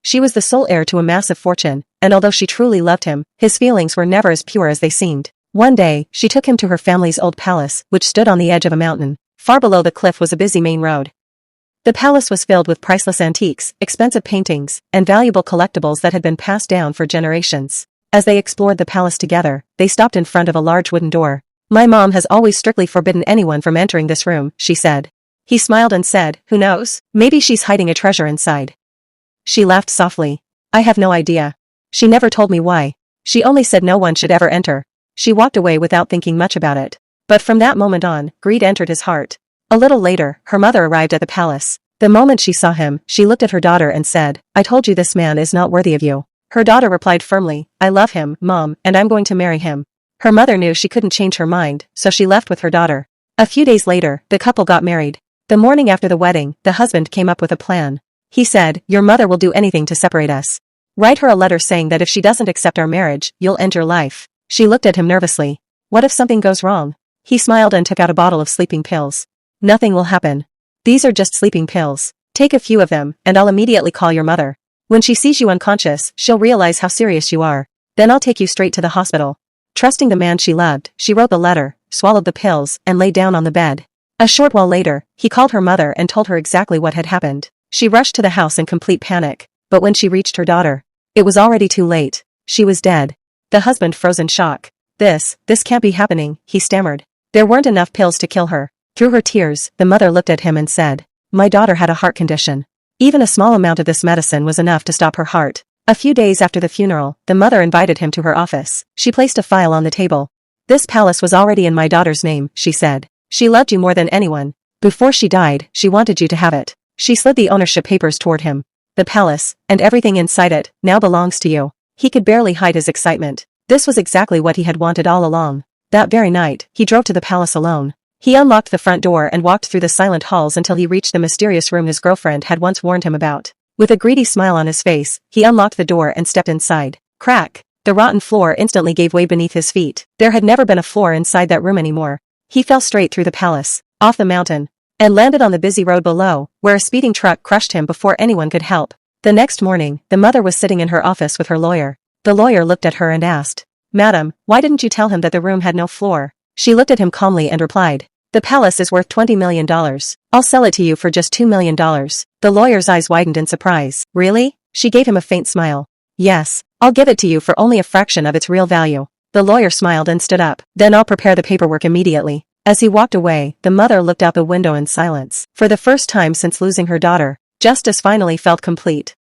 She was the sole heir to a massive fortune, and although she truly loved him, his feelings were never as pure as they seemed. One day, she took him to her family's old palace, which stood on the edge of a mountain. Far below the cliff was a busy main road. The palace was filled with priceless antiques, expensive paintings, and valuable collectibles that had been passed down for generations. As they explored the palace together, they stopped in front of a large wooden door. "My mom has always strictly forbidden anyone from entering this room," she said. He smiled and said, "Who knows? Maybe she's hiding a treasure inside." She laughed softly. "I have no idea. She never told me why. She only said no one should ever enter." She walked away without thinking much about it. But from that moment on, greed entered his heart. A little later, her mother arrived at the palace. The moment she saw him, she looked at her daughter and said, "I told you this man is not worthy of you." Her daughter replied firmly, "I love him, Mom, and I'm going to marry him." Her mother knew she couldn't change her mind, so she left with her daughter. A few days later, the couple got married. The morning after the wedding, the husband came up with a plan. He said, "Your mother will do anything to separate us. Write her a letter saying that if she doesn't accept our marriage, you'll end your life." She looked at him nervously. "What if something goes wrong?" He smiled and took out a bottle of sleeping pills. "Nothing will happen. These are just sleeping pills. Take a few of them, and I'll immediately call your mother. When she sees you unconscious, she'll realize how serious you are. Then I'll take you straight to the hospital." Trusting the man she loved, she wrote the letter, swallowed the pills, and lay down on the bed. A short while later, he called her mother and told her exactly what had happened. She rushed to the house in complete panic, but when she reached her daughter, it was already too late. She was dead. The husband froze in shock. This can't be happening," he stammered. There weren't enough pills to kill her. Through her tears, the mother looked at him and said, "My daughter had a heart condition. Even a small amount of this medicine was enough to stop her heart." A few days after the funeral, the mother invited him to her office. She placed a file on the table. "This palace was already in my daughter's name," she said. "She loved you more than anyone. Before she died, she wanted you to have it." She slid the ownership papers toward him. "The palace, and everything inside it, now belongs to you." He could barely hide his excitement. This was exactly what he had wanted all along. That very night, he drove to the palace alone. He unlocked the front door and walked through the silent halls until he reached the mysterious room his girlfriend had once warned him about. With a greedy smile on his face, he unlocked the door and stepped inside. Crack! The rotten floor instantly gave way beneath his feet. There had never been a floor inside that room anymore. He fell straight through the palace, off the mountain, and landed on the busy road below, where a speeding truck crushed him before anyone could help. The next morning, the mother was sitting in her office with her lawyer. The lawyer looked at her and asked, "Madam, why didn't you tell him that the room had no floor?" She looked at him calmly and replied, "The palace is worth $20 million. I'll sell it to you for just $2 million. The lawyer's eyes widened in surprise. "Really?" She gave him a faint smile. "Yes, I'll give it to you for only a fraction of its real value." The lawyer smiled and stood up. "Then I'll prepare the paperwork immediately." As he walked away, the mother looked out the window in silence. For the first time since losing her daughter, justice finally felt complete.